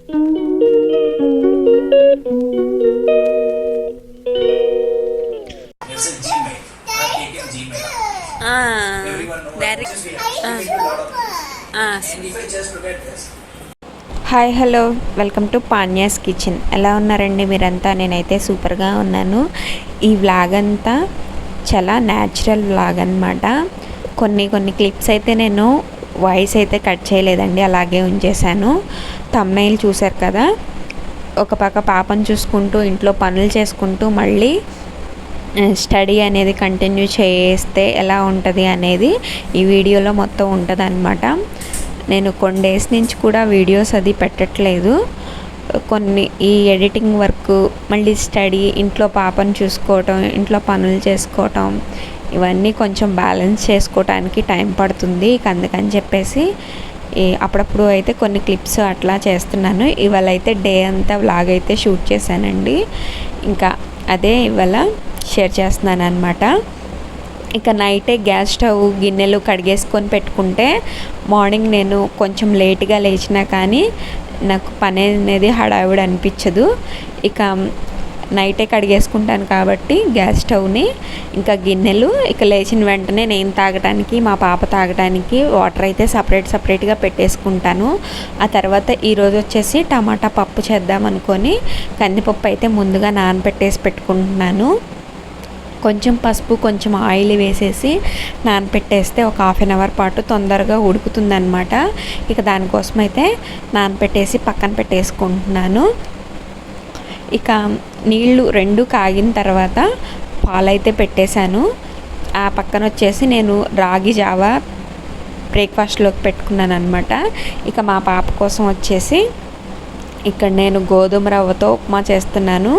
Hi hello welcome to Panya's kitchen. ఎలా ఉన్నారండి మీరంతా? నేనైతే సూపర్గా ఉన్నాను. ఈ వ్లాగ్ అంతా చాలా న్యాచురల్ వ్లాగ్ అనమాట. కొన్ని క్లిప్స్ అయితే నేను వాయిస్ అయితే కట్ చేయలేదండి, అలాగే ఉంచేసాను. థంబ్నెయిల్ చూశారు కదా, ఒక పక్క పాపను చూసుకుంటూ ఇంట్లో పనులు చేసుకుంటూ మళ్ళీ స్టడీ అనేది కంటిన్యూ చేస్తే ఎలా ఉంటుంది అనేది ఈ వీడియోలో మొత్తం ఉంటుంది అనమాట. నేను కొన్ని డేస్ నుంచి కూడా వీడియోస్ అది పెట్టట్లేదు. ఈ ఎడిటింగ్ వర్క్, మళ్ళీ స్టడీ, ఇంట్లో పాపను చూసుకోవటం, ఇంట్లో పనులు చేసుకోవటం, ఇవన్నీ కొంచెం బ్యాలెన్స్ చేసుకోవటానికి టైం పడుతుంది. అందుకని చెప్పేసి అప్పుడప్పుడు అయితే కొన్ని క్లిప్స్ అట్లా చేస్తున్నాను. ఇవాళ అయితే డే అంతా వ్లాగ్ అయితే షూట్ చేశానండి. ఇంకా అదే ఇవాళ షేర్ చేస్తున్నాను అనమాట. ఇక నైటే గ్యాస్ స్టవ్ గిన్నెలు కడిగేసుకొని పెట్టుకుంటే మార్నింగ్ నేను కొంచెం లేట్గా లేచినా కానీ నాకు పని అనేది హడావిడి అనిపించదు. ఇక నైటే కడిగేసుకుంటాను కాబట్టి గ్యాస్ స్టవ్ని, ఇంకా గిన్నెలు ఇక లేచిన వెంటనే నేను తాగడానికి, మా పాప తాగడానికి వాటర్ అయితే సపరేట్గా పెట్టేసుకుంటాను. ఆ తర్వాత ఈరోజు వచ్చేసి టమాటా పప్పు చేద్దాం అనుకొని కందిపప్పు అయితే ముందుగా నానబెట్టేసి పెట్టుకుంటున్నాను. కొంచెం పసుపు, కొంచెం ఆయిల్ వేసేసి నానపెట్టేస్తే ఒక హాఫ్ అన్ అవర్ పాటు తొందరగా ఉడుకుతుందన్నమాట. ఇక దానికోసం అయితే నానపెట్టేసి పక్కన పెట్టేసుకుంటున్నాను. ఇక నీళ్ళు రెండు కాగిన తర్వాత పాలైతే పెట్టేశాను. ఆ పక్కన వచ్చేసి నేను రాగి జావా బ్రేక్ఫాస్ట్లోకి పెట్టుకున్నాను అనమాట. ఇక మా పాప కోసం వచ్చేసి ఇక్కడ నేను గోధుమ రవ్వతో ఉప్మా చేస్తున్నాను.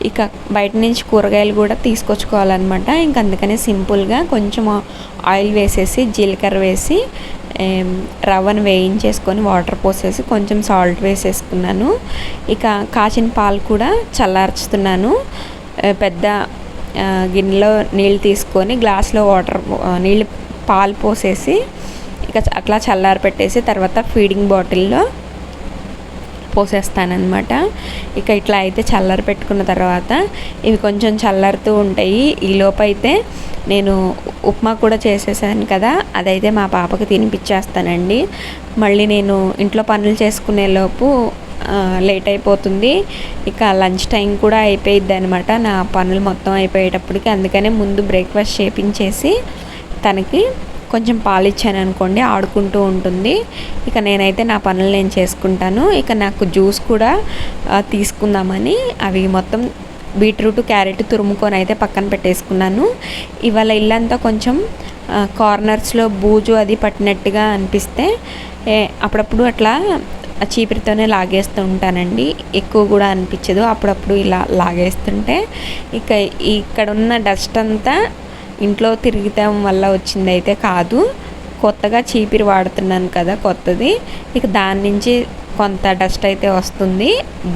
ఇక బయట నుంచి కూరగాయలు కూడా తీసుకొచ్చుకోవాలన్నమాట. ఇంక అందుకని సింపుల్గా కొంచెం ఆయిల్ వేసేసి, జీలకర్ర వేసి, రవ్వను వేయించేసుకొని వాటర్ పోసేసి కొంచెం సాల్ట్ వేసేసుకున్నాను. ఇక కాచిన పాలు కూడా చల్లార్చుతున్నాను. పెద్ద గిన్నెలో నీళ్ళు తీసుకొని గ్లాస్లో పాలు పోసేసి ఇక అట్లా చల్లారి పెట్టేసి తర్వాత ఫీడింగ్ బాటిల్లో పోసేస్తానన్నమాట. ఇక ఇట్లా అయితే చల్లారి పెట్టుకున్న తర్వాత ఇవి కొంచెం చల్లారుతూ ఉంటాయి. ఈలోపు అయితే నేను ఉప్మా కూడా చేసేసాను కదా, అదైతే మా పాపకు తినిపించేస్తానండి. మళ్ళీ నేను ఇంట్లో పనులు చేసుకునే లోపు లేట్ అయిపోతుంది. ఇక లంచ్ టైం కూడా అయిపోయిద్ది అనమాట నా పనులు మొత్తం అయిపోయేటప్పటికి. అందుకనే ముందు బ్రేక్ఫాస్ట్ చేపించేసి తనకి కొంచెం పాలు ఇచ్చాను అనుకోండి, ఆడుకుంటూ ఉంటుంది. ఇక నేనైతే నా పనులు నేను చేసుకుంటాను. ఇక నాకు జ్యూస్ కూడా తీసుకుందామని అవి మొత్తం బీట్రూట్, క్యారెట్ తురుముకొని అయితే పక్కన పెట్టేసుకున్నాను. ఇవాళ ఇల్లంతా కొంచెం కార్నర్స్లో బూజు అది పట్టినట్టుగా అనిపిస్తే అప్పుడప్పుడు అట్లా చీపిరితోనే లాగేస్తూ ఉంటానండి. ఎక్కువ కూడా అనిపించదు అప్పుడప్పుడు ఇలా లాగేస్తుంటే. ఇక ఇక్కడ ఉన్న డస్ట్ అంతా ఇంట్లో తిరగటం వల్ల వచ్చింది అయితే కాదు, కొత్తగా చీపిరి వాడుతున్నాను కదా కొత్తది. ఇక దాని నుంచి కొంత డస్ట్ అయితే వస్తుంది.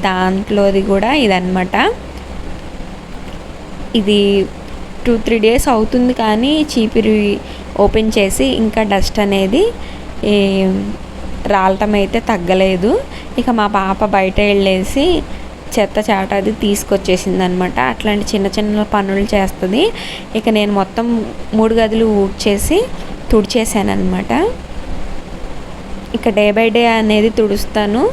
దాంట్లోది కూడా ఇదన్నమాట. ఇది 2-3 డేస్ అవుతుంది కానీ చీపిరి ఓపెన్ చేసి ఇంకా డస్ట్ అనేది రాలటం అయితే తగ్గలేదు. ఇక మా పాప బయట వెళ్ళేసి చెత్త చాట అది తీసుకొచ్చేసింది అనమాట. అట్లాంటి చిన్న పనులు చేస్తుంది. ఇక నేను మొత్తం 3 గదులు ఊడ్చేసి తుడిచేసాను అనమాట. ఇక డే బై డే అనేది తుడుస్తాను.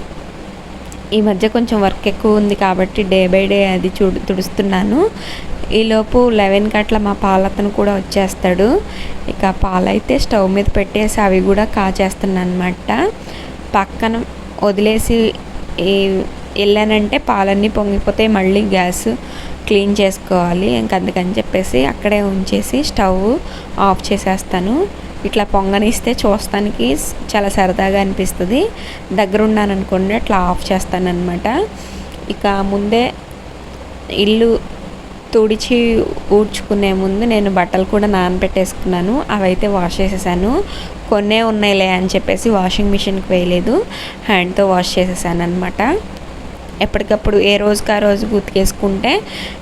ఈ మధ్య కొంచెం వర్క్ ఎక్కువ ఉంది కాబట్టి డే బై డే అది తుడుస్తున్నాను. ఈలోపు 11 గంటల మా పాలతను కూడా వచ్చేస్తాడు. ఇక పాలైతే స్టవ్ మీద పెట్టేసి అవి కూడా కాచేస్తున్నాను అనమాట. పక్కన వదిలేసి వెళ్ళానంటే పాలన్నీ పొంగిపోతే మళ్ళీ గ్యాస్ క్లీన్ చేసుకోవాలి. ఇంక అందుకని చెప్పేసి అక్కడే ఉంచేసి స్టవ్ ఆఫ్ చేసేస్తాను. ఇట్లా పొంగనిస్తే చూస్తానికి చాలా సరదాగా అనిపిస్తుంది. దగ్గరున్నాను అనుకోండి అట్లా ఆఫ్ చేస్తానన్నమాట. ఇక ముందే ఇల్లు తుడిచి ఊడ్చుకునే ముందు నేను బట్టలు కూడా నానబెట్టేసుకున్నాను. అవైతే వాష్ చేసేసాను. కొన్నే ఉన్నాయిలే అని చెప్పేసి వాషింగ్ మిషన్కి వేయలేదు, హ్యాండ్తో వాష్ చేసేసాను అనమాట. ఎప్పటికప్పుడు ఏ రోజుకి ఆ రోజు ఉతికేసుకుంటే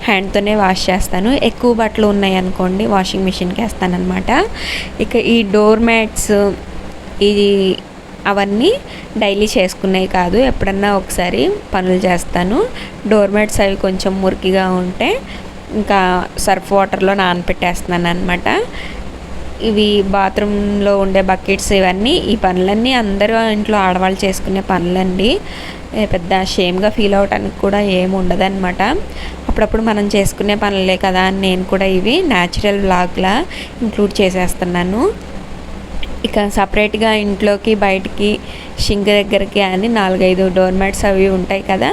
హ్యాండ్తోనే వాష్ చేస్తాను. ఎక్కువ బట్టలు ఉన్నాయి అనుకోండి వాషింగ్ మిషన్కి వేస్తాను అనమాట. ఇక ఈ డోర్ మ్యాట్స్, ఈ అవన్నీ డైలీ చేసుకునేవి కాదు, ఎప్పుడన్నా ఒకసారి పనులు చేస్తాను. డోర్ మ్యాట్స్ అవి కొంచెం మురికిగా ఉంటే ఇంకా సర్ఫ్ వాటర్లో నానపెట్టేస్తున్నాను అనమాట. ఇవి బాత్రూంలో ఉండే బకెట్స్, ఇవన్నీ ఈ పనులన్నీ అందరూ ఇంట్లో ఆడవాళ్ళు చేసుకునే పనులండి. పెద్ద షేమ్గా ఫీల్ అవడానికి కూడా ఏమి ఉండదన్నమాట. అప్పుడప్పుడు మనం చేసుకునే పనులే కదా అని నేను కూడా ఇవి న్యాచురల్ వ్లాగ్లా ఇంక్లూడ్ చేసేస్తున్నాను. ఇక సపరేట్గా ఇంట్లోకి బయటికి షింక్ దగ్గరికి అని 4-5 డోర్ మ్యాట్స్ అవి ఉంటాయి కదా,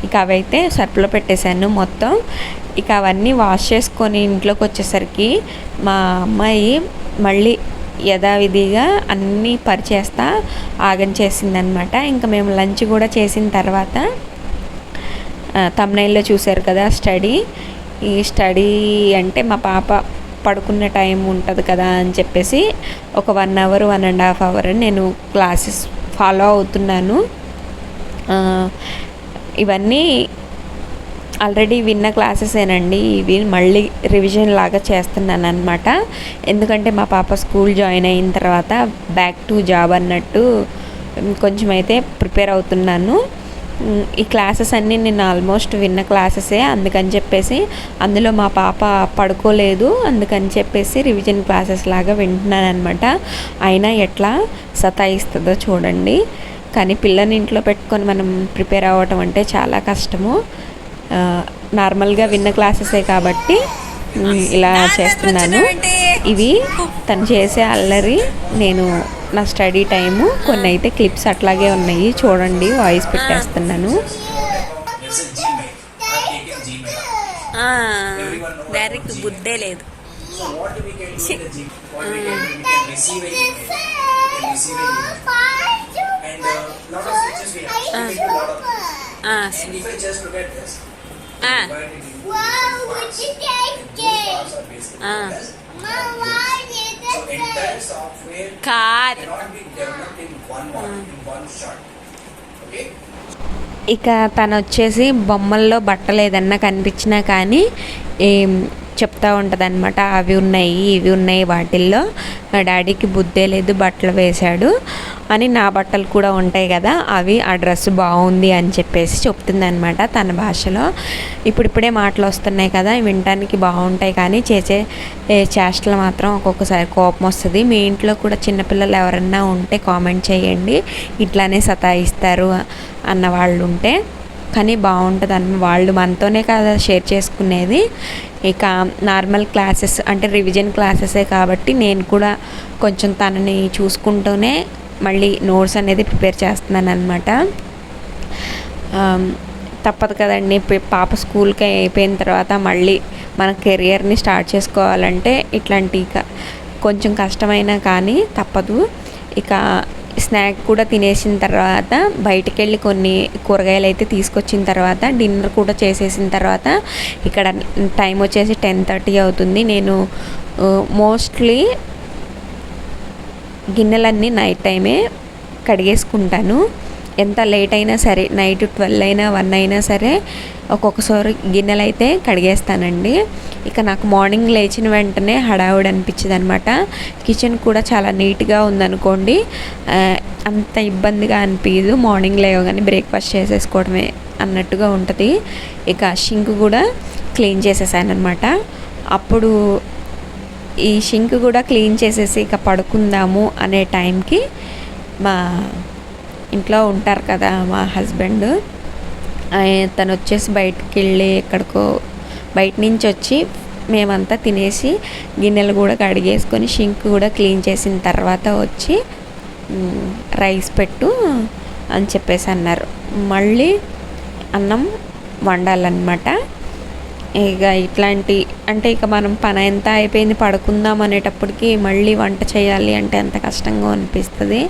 ఇక అవైతే సర్ఫ్లో పెట్టేశాను మొత్తం. ఇక అవన్నీ వాష్ చేసుకొని ఇంట్లోకి వచ్చేసరికి మా అమ్మాయి మళ్ళీ యథావిధిగా అన్నీ పరిచేస్తా ఆగం చేసిందనమాట. ఇంకా మేము లంచ్ కూడా చేసిన తర్వాత థంబ్నెయిల్లో చూశారు కదా ఈ స్టడీ అంటే మా పాప పడుకునే టైం ఉంటుంది కదా అని చెప్పేసి ఒక 1 అవర్ 1.5 అవర్ నేను క్లాసెస్ ఫాలో అవుతున్నాను. ఇవన్నీ ఆల్రెడీ విన్న క్లాసెసేనండి, ఇవి మళ్ళీ రివిజన్ లాగా చేస్తున్నాను అనమాట. ఎందుకంటే మా పాప స్కూల్ జాయిన్ అయిన తర్వాత బ్యాక్ టు జాబ్ అన్నట్టు కొంచెం అయితే ప్రిపేర్ అవుతున్నాను. ఈ క్లాసెస్ అన్నీ నేను ఆల్మోస్ట్ విన్న క్లాసెసే, అందుకని చెప్పేసి అందులో మా పాప పడుకోలేదు, అందుకని చెప్పేసి రివిజన్ క్లాసెస్ లాగా వింటున్నాను అనమాట. అయినా ఎట్లా సతాయిస్తుందో చూడండి. కానీ పిల్లని ఇంట్లో పెట్టుకొని మనం ప్రిపేర్ అవ్వటం అంటే చాలా కష్టము. నార్మల్గా విన్న క్లాసెసే కాబట్టి ఇలా చేస్తున్నాను. ఇవి తను చేసే అల్లరి, నేను నా స్టడీ టైము, కొన్ని అయితే క్లిప్స్ అట్లాగే ఉన్నాయి చూడండి, వాయిస్ పెట్టేస్తున్నాను. డైరెక్ట్ బుద్ధే లేదు. ఇక తను వచ్చేసి బొమ్మల్లో బట్టలు ఏదన్నా కనిపించినా కానీ చెప్తూ ఉంటుంది అనమాట. అవి ఉన్నాయి, ఇవి ఉన్నాయి, వాటిల్లో మా డాడీకి బుద్ధే లేదు, బట్టలు వేశాడు అని. నా బట్టలు కూడా ఉంటాయి కదా, అవి ఆ డ్రెస్ బాగుంది అని చెప్పేసి చెప్తుంది అనమాట తన భాషలో. ఇప్పుడిప్పుడే మాటలు వస్తున్నాయి కదా, వినటానికి బాగుంటాయి కానీ చేసే చేష్టలు మాత్రం ఒక్కొక్కసారి కోపం వస్తుంది. మీ ఇంట్లో కూడా చిన్నపిల్లలు ఎవరన్నా ఉంటే కామెంట్ చేయండి, ఇట్లానే సతాయిస్తారు అన్న వాళ్ళు ఉంటే. కానీ బాగుంటుంది అన్న వాళ్ళు మనతోనే కదా షేర్ చేసుకునేది. ఇక నార్మల్ క్లాసెస్ అంటే రివిజన్ క్లాసెసే కాబట్టి నేను కూడా కొంచెం తనని చూసుకుంటూనే మళ్ళీ నోట్స్ అనేది ప్రిపేర్ చేస్తున్నాను అనమాట. తప్పదు కదండి, పాప స్కూల్కి అయిపోయిన తర్వాత మళ్ళీ మన కెరియర్ని స్టార్ట్ చేసుకోవాలంటే ఇట్లాంటి కొంచెం కష్టమైనా కానీ తప్పదు. ఇక స్నాక్ కూడా తినేసిన తర్వాత బయటికి వెళ్ళి కొన్ని కూరగాయలు అయితే తీసుకొచ్చిన తర్వాత డిన్నర్ కూడా చేసేసిన తర్వాత ఇక్కడ టైం వచ్చేసి 10:30 అవుతుంది. నేను మోస్ట్లీ గిన్నెలన్నీ నైట్ టైమే కడిగేసుకుంటాను. ఎంత లేట్ అయినా సరే, నైట్ 12 అయినా 1 అయినా సరే ఒక్కొక్కసారి గిన్నెలు అయితే కడిగేస్తానండి. ఇక నాకు మార్నింగ్ లేచిన వెంటనే హడావుడి అనిపించింది అనమాట. కిచెన్ కూడా చాలా నీట్గా ఉందనుకోండి, అంత ఇబ్బందిగా అనిపించదు. మార్నింగ్ లేవగానే బ్రేక్ఫాస్ట్ చేసేసుకోవడమే అన్నట్టుగా ఉంటుంది. ఇక షింక్ కూడా క్లీన్ చేసేసాను అనమాట. అప్పుడు ఈ షింక్ కూడా క్లీన్ చేసేసి ఇక పడుకుందాము అనే టైంకి మా ఇంట్లో ఉంటారు కదా మా హస్బెండ్, తను వచ్చేసి బయటికి వెళ్ళి ఎక్కడికో బయట నుంచి వచ్చి మేమంతా తినేసి గిన్నెలు కూడా కడిగేసుకొని షింక్ కూడా క్లీన్ చేసిన తర్వాత వచ్చి రైస్ పెట్టు అని చెప్పేసి అన్నారు. మళ్ళీ అన్నం వండాలన్నమాట. ఇక ఇట్లాంటి అంటే ఇక మనం పని ఎంత అయిపోయింది పడుకుందాం అనేటప్పటికి మళ్ళీ వంట చేయాలి అంటే ఎంత కష్టంగా అనిపిస్తుంది.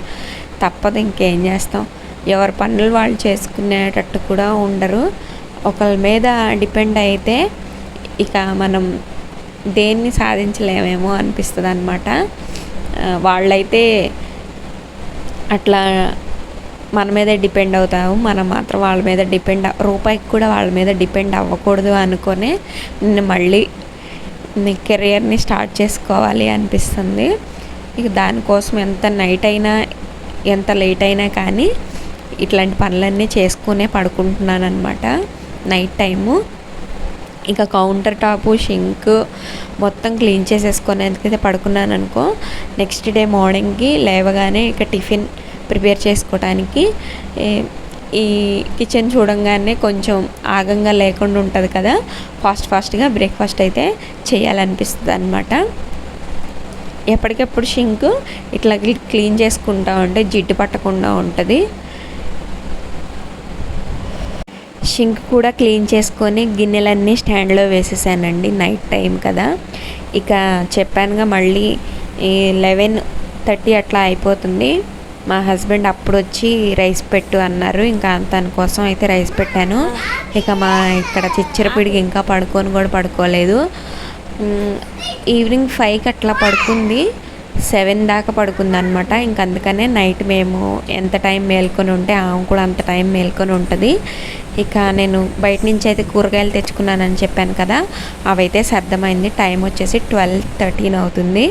తప్పదు, ఇంకేం చేస్తాం. ఎవరి పనులు వాళ్ళు చేసుకునేటట్టు కూడా ఉండరు. ఒకరి మీద డిపెండ్ అయితే ఇక మనం దేన్ని సాధించలేమేమో అనిపిస్తుంది అన్నమాట. వాళ్ళైతే అట్లా మన మీదే డిపెండ్ అవుతాము, మనం మాత్రం వాళ్ళ మీద రూపాయికి కూడా వాళ్ళ మీద డిపెండ్ అవ్వకూడదు అనుకొని నేను మళ్ళీ కెరియర్ని స్టార్ట్ చేసుకోవాలి అనిపిస్తుంది. ఇక దానికోసం ఎంత నైట్ అయినా ఎంత లేట్ అయినా కానీ ఇట్లాంటి పనులన్నీ చేసుకునే పడుకుంటున్నాను అనమాట నైట్ టైము. ఇక కౌంటర్ టాపు షింక్ మొత్తం క్లీన్ చేసేసుకొని ఎందుకైతే పడుకున్నాను అనుకో, నెక్స్ట్ డే మార్నింగ్కి లేవగానే ఇక టిఫిన్ ప్రిపేర్ చేసుకోవడానికి ఈ కిచెన్ చూడంగానే కొంచెం ఆగంగా లేకుండా ఉంటుంది కదా, ఫాస్ట్గా బ్రేక్ఫాస్ట్ అయితే చేయాలనిపిస్తుంది అనమాట. ఎప్పటికప్పుడు షింక్ ఇట్లా క్లీన్ చేసుకుంటూ ఉంటే జిడ్డు పట్టకుండా ఉంటుంది. షింక్ కూడా క్లీన్ చేసుకొని గిన్నెలన్నీ స్టాండ్లో వేసేసానండి, నైట్ టైం కదా. ఇక చెప్పానుగా మళ్ళీ 11:30 అట్లా అయిపోతుంది. మా హస్బెండ్ అప్పుడు వచ్చి రైస్ పెట్టు అన్నారు, ఇంకా తన కోసం అయితే రైస్ పెట్టాను. ఇక మా ఇక్కడ చిచ్చరపిడికి ఇంకా పడుకోలేదు. ఈవినింగ్ 5కి అట్లా పడుకుంది, 7 దాకా పడుకుంది అనమాట. ఇంక అందుకనే నైట్ మేము ఎంత టైం మేల్కొని ఉంటే ఆమె కూడా అంత టైం మేల్కొని ఉంటుంది. ఇక నేను బయట నుంచి అయితే కూరగాయలు తెచ్చుకున్నానని చెప్పాను కదా, అవైతే సర్దమైంది. టైం వచ్చేసి 12:13 అవుతుంది.